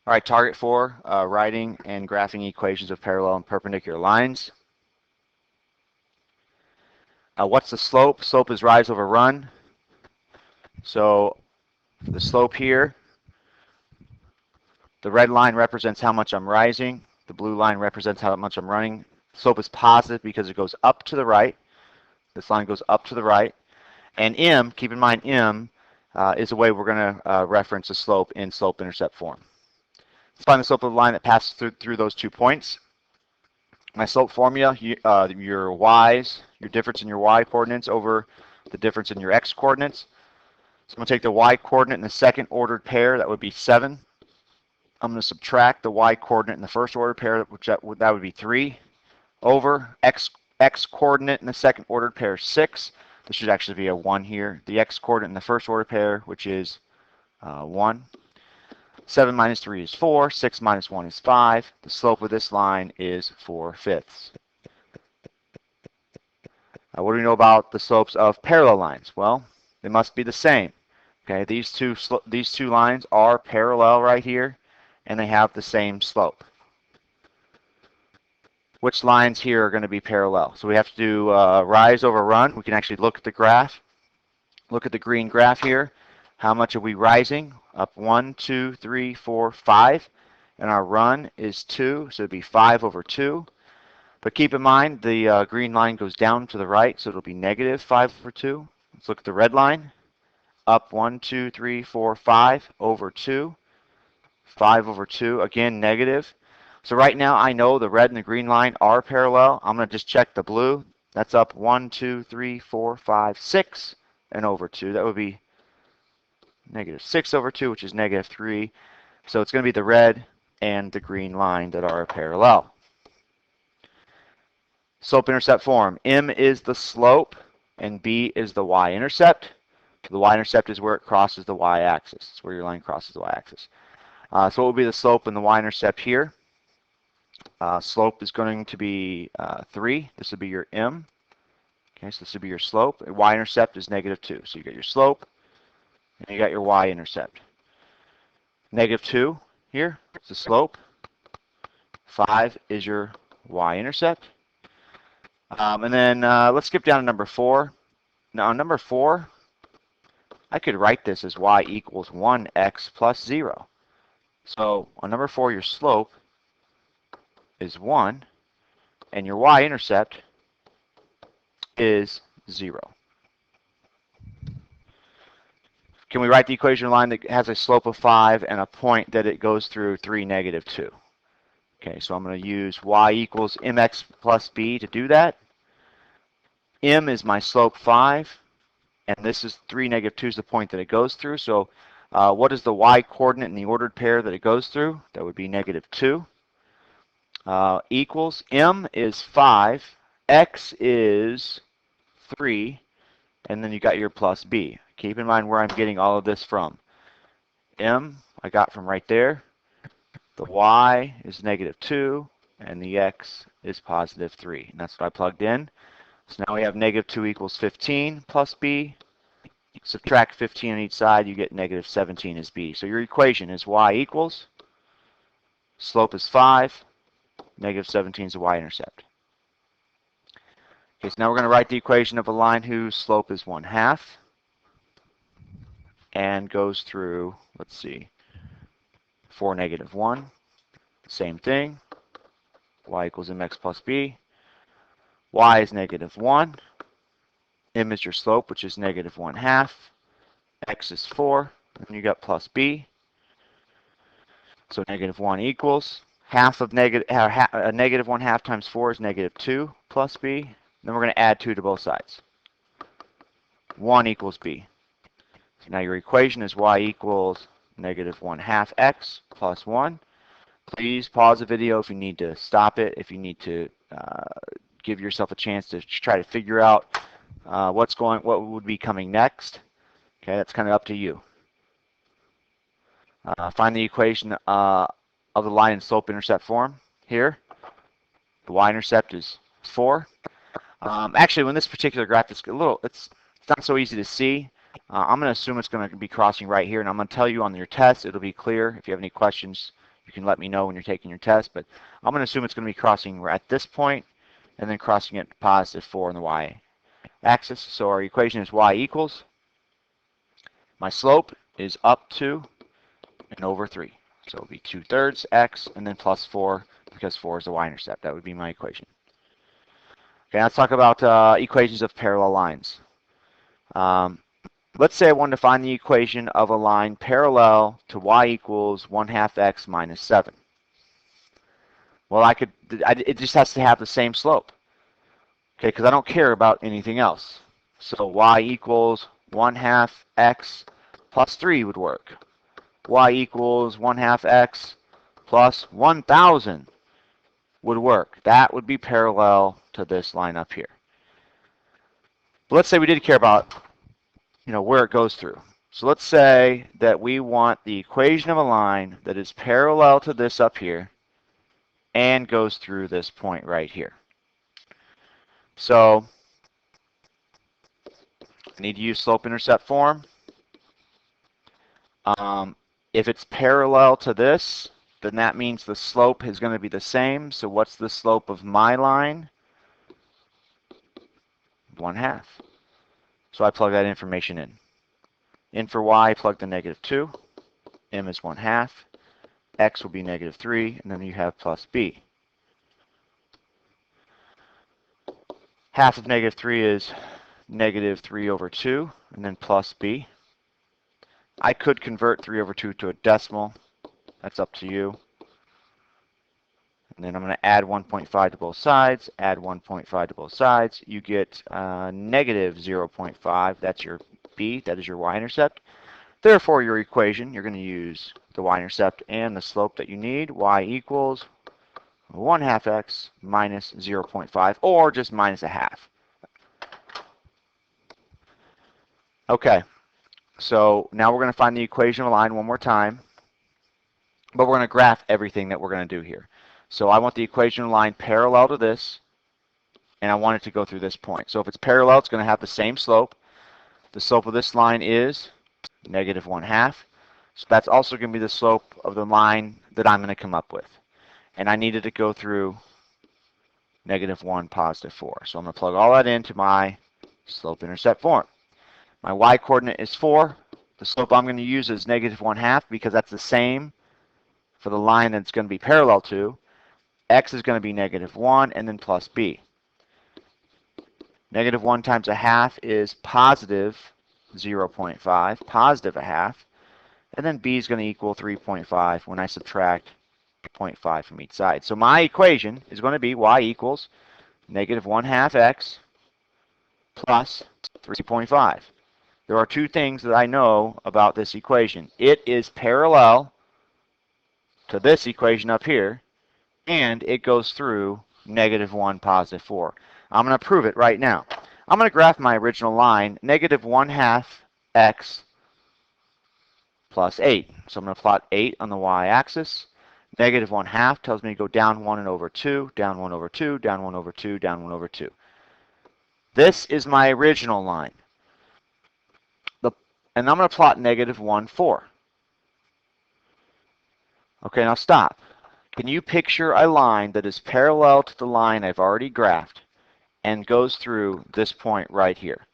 All right, target 4, writing and graphing equations of parallel and perpendicular lines. What's the slope? Slope is rise over run. So the slope here, the red line represents how much I'm rising. The blue line represents how much I'm running. Slope is positive because it goes up to the right. This line goes up to the right. And M, keep in mind M, is the way we're going to reference the slope in slope-intercept form. Let's find the slope of the line that passes through those 2 points. My slope formula, your y's, your difference in your y coordinates over the difference in your x coordinates. So I'm going to take the y coordinate in the second ordered pair, that would be 7. I'm going to subtract the y coordinate in the first ordered pair, which that would be 3, over x coordinate in the second ordered pair, 6. This should actually be a 1 here. The x coordinate in the first ordered pair, which is 1. 7 minus 3 is 4. 6 minus 1 is 5. The slope of this line is 4/5. What do we know about the slopes of parallel lines? Well, they must be the same. Okay, these two lines are parallel right here, and they have the same slope. Which lines here are going to be parallel? So we have to do rise over run. We can actually look at the graph. Look at the green graph here. How much are we rising? Up 1, 2, 3, 4, 5. And our run is 2, so it'd be 5 over 2. But keep in mind, the green line goes down to the right, so it'll be negative 5 over 2. Let's look at the red line. Up 1, 2, 3, 4, 5 over 2. 5 over 2, again, negative. So right now, I know the red and the green line are parallel. I'm going to just check the blue. That's up 1, 2, 3, 4, 5, 6, and over 2. That would be negative 6 over 2, which is negative 3. So it's going to be the red and the green line that are parallel. Slope-intercept form. M is the slope, and B is the y-intercept. The y-intercept is where it crosses the y-axis. It's where your line crosses the y-axis. So what would be the slope and the y-intercept here? Slope is going to be 3. This would be your M. Okay, so this would be your slope. Y-intercept is negative 2. So you got your slope, and you got your y-intercept. Negative 2 here is the slope. 5 is your y-intercept. And then let's skip down to number 4. Now, on number 4, I could write this as y equals 1x plus 0. So on number 4, your slope is 1, and your y-intercept is 0. Can we write the equation line that has a slope of 5 and a point that it goes through 3, negative 2? Okay, so I'm going to use y equals mx plus b to do that. M is my slope 5, and this is 3, negative 2 is the point that it goes through. So what is the y coordinate in the ordered pair that it goes through? That would be negative 2. Equals M is 5, x is 3, and then you got your plus b. Keep in mind where I'm getting all of this from. M I got from right there. The y is negative 2, and the x is positive 3. And that's what I plugged in. So now we have negative 2 equals 15 plus b. Subtract 15 on each side, you get negative 17 as b. So your equation is y equals, slope is 5, negative 17 is the y-intercept. Okay, so now we're going to write the equation of a line whose slope is 1/2 and goes through, let's see, 4, negative 1. Same thing. Y equals mx plus b. Y is negative 1. M is your slope, which is negative 1/2. X is 4. And you got plus b. So negative 1 equals half of negative 1/2 times 4 is negative 2 plus b. Then we're going to add 2 to both sides. 1 equals b. So now your equation is y equals negative 1/2 x plus 1. Please pause the video if you need to stop it, if you need to give yourself a chance to try to figure out what would be coming next. Okay, that's kind of up to you. Find the equation of the line in slope-intercept form here. The y-intercept is 4. Actually, when this particular graph is it's not so easy to see. I'm going to assume it's going to be crossing right here, and I'm going to tell you on your test. It'll be clear. If you have any questions, You can let me know when you're taking your test, but I'm going to assume it's going to be crossing at this point and then crossing at positive 4 on the y-axis. So our equation is y equals, my slope is up 2 and over 3. So it would be 2/3 x and then plus 4 because 4 is the y-intercept. That would be my equation. Okay, let's talk about equations of parallel lines. Let's say I wanted to find the equation of a line parallel to y equals 1/2 x minus 7. Well, it just has to have the same slope. Okay, because I don't care about anything else. So y equals 1/2 x plus 3 would work. Y equals 1/2 x plus 1,000 would work. That would be parallel to this line up here. But let's say we did care about, where it goes through. So let's say that we want the equation of a line that is parallel to this up here and goes through this point right here. So I need to use slope-intercept form. If it's parallel to this, then that means the slope is going to be the same. So what's the slope of my line? 1/2. So I plug that information in. In for y, plug the -2. M is 1/2. X will be -3, and then you have plus b. Half of -3 is -3/2, and then plus b. I could convert 3/2 to a decimal. That's up to you. And then I'm going to add 1.5 to both sides, add 1.5 to both sides. You get -0.5. That's your b. That is your y-intercept. Therefore, your equation, you're going to use the y-intercept and the slope that you need. Y equals 1/2 x minus 0.5, or just minus 1/2. Okay, so now we're going to find the equation of a line one more time, but we're going to graph everything that we're going to do here. So I want the equation of a line parallel to this, and I want it to go through this point. So if it's parallel, it's going to have the same slope. The slope of this line is -1/2. So that's also going to be the slope of the line that I'm going to come up with. And I needed to go through -1, +4. So I'm going to plug all that into my slope-intercept form. My y-coordinate is 4. The slope I'm going to use is -1/2 because that's the same for the line that's going to be parallel to. X is going to be -1 and then plus b. -1 times 1/2 is positive 0.5, positive 1/2. And then b is going to equal 3.5 when I subtract 0.5 from each side. So my equation is going to be y equals -1/2 x plus 3.5. There are two things that I know about this equation. It is parallel to this equation up here, and it goes through -1, +4. I'm going to prove it right now. I'm going to graph my original line, -1/2 x plus 8. So I'm going to plot 8 on the y-axis. -1/2 tells me to go down 1 and over 2, down 1 over 2, down 1 over 2, down 1 over 2. This is my original line. And I'm going to plot -1, 4. Okay, now stop. Can you picture a line that is parallel to the line I've already graphed and goes through this point right here?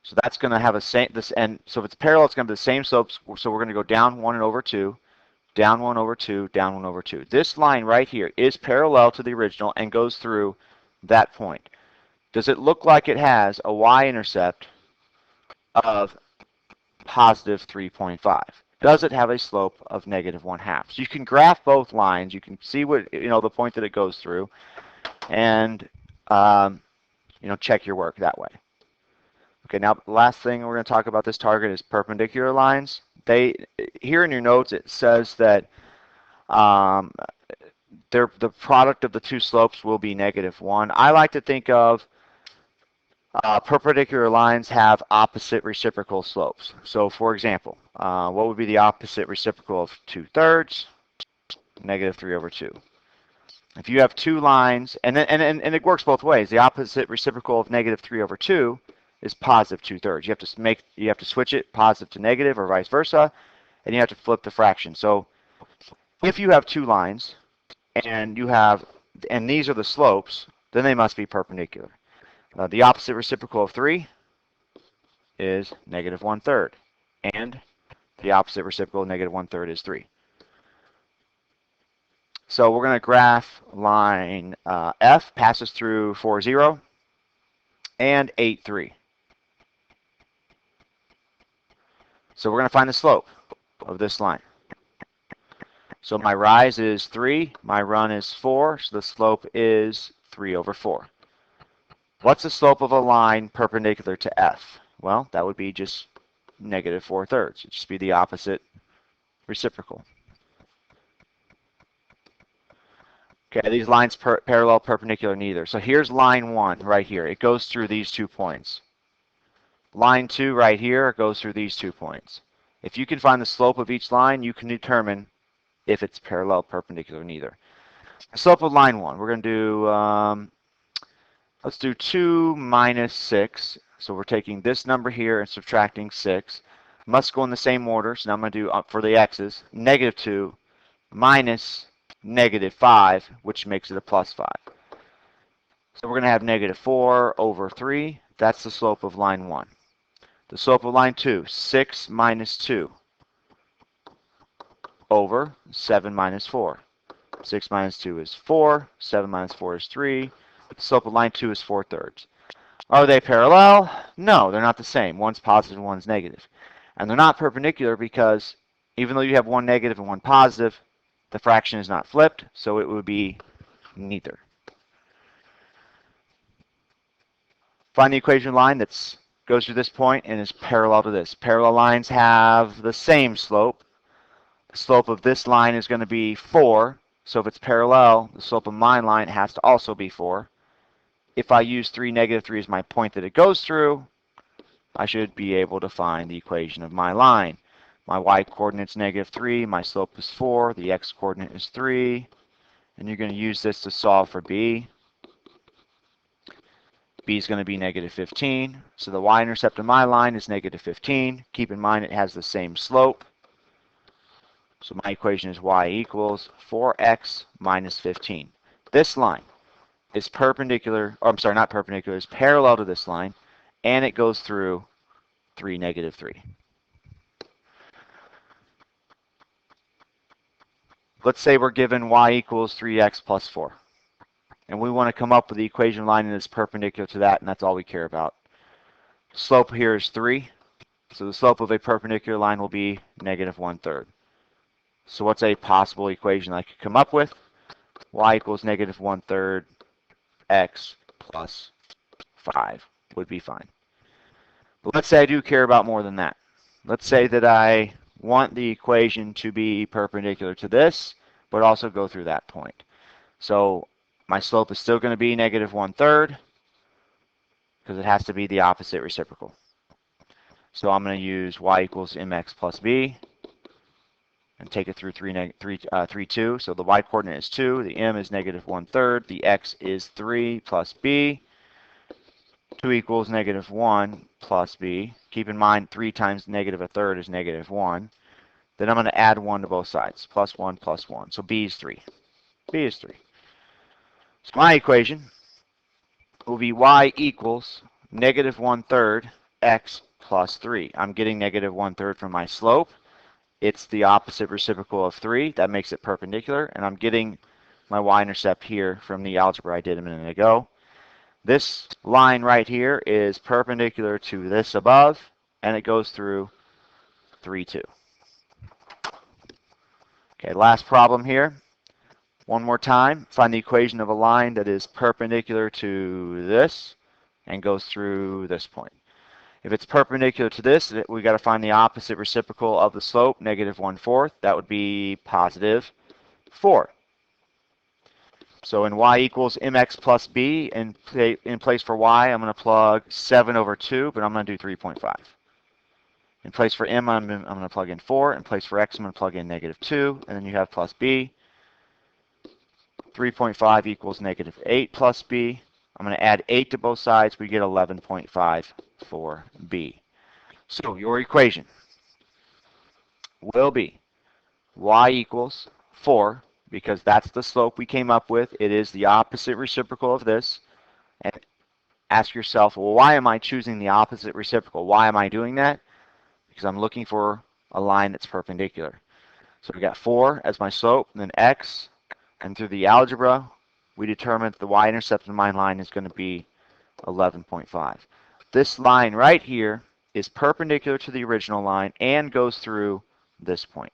So that's going to have so if it's parallel, it's going to be the same slopes. So we're going to go down 1 and over 2, down 1 over 2, down 1 over 2. This line right here is parallel to the original and goes through that point. Does it look like it has a y-intercept of positive 3.5? Does it have a slope of -1/2? So you can graph both lines. You can see what the point that it goes through, and check your work that way. Okay, now the last thing we're going to talk about this target is perpendicular lines. Here in your notes it says that the product of the two slopes will be -1. I like to think of perpendicular lines have opposite reciprocal slopes. So for example, what would be the opposite reciprocal of 2/3? -3/2. If you have two lines, and it works both ways. The opposite reciprocal of -3/2 is positive 2/3. You have to switch it positive to negative or vice versa, and you have to flip the fraction. So if you have two lines and these are the slopes, then they must be perpendicular. The opposite reciprocal of 3 is negative 1/3, and the opposite reciprocal of negative 1/3 is 3. So we're going to graph line F, passes through 4, 0, and 8, 3. So we're going to find the slope of this line. So my rise is 3, my run is 4, so the slope is 3/4. What's the slope of a line perpendicular to F? Well, that would be just negative 4/3. It'd just be the opposite reciprocal. Okay, these lines parallel, perpendicular, neither. So here's line 1 right here. It goes through these 2 points. Line 2 right here goes through these 2 points. If you can find the slope of each line, you can determine if it's parallel, perpendicular, neither. The slope of line 1, we're going to do, let's do 2 minus 6. So we're taking this number here and subtracting 6. Must go in the same order, so now I'm going to do, for the x's, negative 2 minus negative 5, which makes it a plus 5. So we're going to have negative 4/3. That's the slope of line 1. The slope of line 2, 6 minus 2 over 7 minus 4. 6 minus 2 is 4. 7 minus 4 is 3. The slope of line 2 is 4/3. Are they parallel? No, they're not the same. One's positive and one's negative. And they're not perpendicular because even though you have one negative and one positive, the fraction is not flipped, so it would be neither. Find the equation line that goes through this point and is parallel to this. Parallel lines have the same slope. The slope of this line is going to be 4. So if it's parallel, the slope of my line has to also be 4. If I use 3, negative 3 as my point that it goes through, I should be able to find the equation of my line. My y-coordinate's negative 3, my slope is 4, the x-coordinate is 3, and you're going to use this to solve for b. B is going to be negative 15, so the y-intercept of my line is negative 15. Keep in mind it has the same slope. So my equation is y equals 4x minus 15. This line is perpendicular, or I'm sorry, not perpendicular, is parallel to this line, and it goes through 3, negative 3. Let's say we're given y equals 3x plus 4. And we want to come up with the equation line that is perpendicular to that, and that's all we care about. Slope here is 3. So the slope of a perpendicular line will be negative 1/3. So what's a possible equation I could come up with? Y equals negative 1/3 x plus 5 would be fine. But let's say I do care about more than that. Let's say that I want the equation to be perpendicular to this, but also go through that point. So my slope is still going to be negative 1/3 because it has to be the opposite reciprocal. So I'm going to use y equals mx plus b and take it through 3, 2. So the y-coordinate is 2, the m is negative 1/3, the x is 3 plus b. 2 equals negative 1 plus b. Keep in mind 3 times negative 1/3 is negative 1. Then I'm going to add 1 to both sides, plus 1 plus 1. So b is 3. b is 3. So my equation will be y equals negative 1/3 x plus 3. I'm getting negative 1/3 from my slope. It's the opposite reciprocal of 3. That makes it perpendicular. And I'm getting my y-intercept here from the algebra I did a minute ago. This line right here is perpendicular to this above, and it goes through 3, 2. Okay, last problem here. One more time, find the equation of a line that is perpendicular to this and goes through this point. If it's perpendicular to this, we got to find the opposite reciprocal of the slope, negative 1/4. That would be positive 4. So in y equals mx plus b, in place for y, I'm going to plug 7/2, but I'm going to do 3.5. In place for m, I'm going to plug in 4. In place for x, I'm going to plug in negative 2. And then you have plus b. 3.5 equals negative 8 plus b. I'm going to add 8 to both sides. We get 11.5 for b. So your equation will be y equals 4 because that's the slope we came up with. It is the opposite reciprocal of this. And ask yourself, well, why am I choosing the opposite reciprocal? Why am I doing that? Because I'm looking for a line that's perpendicular. So we got 4 as my slope, and then x, and through the algebra, we determined that the y-intercept of my line is going to be 11.5. This line right here is perpendicular to the original line and goes through this point.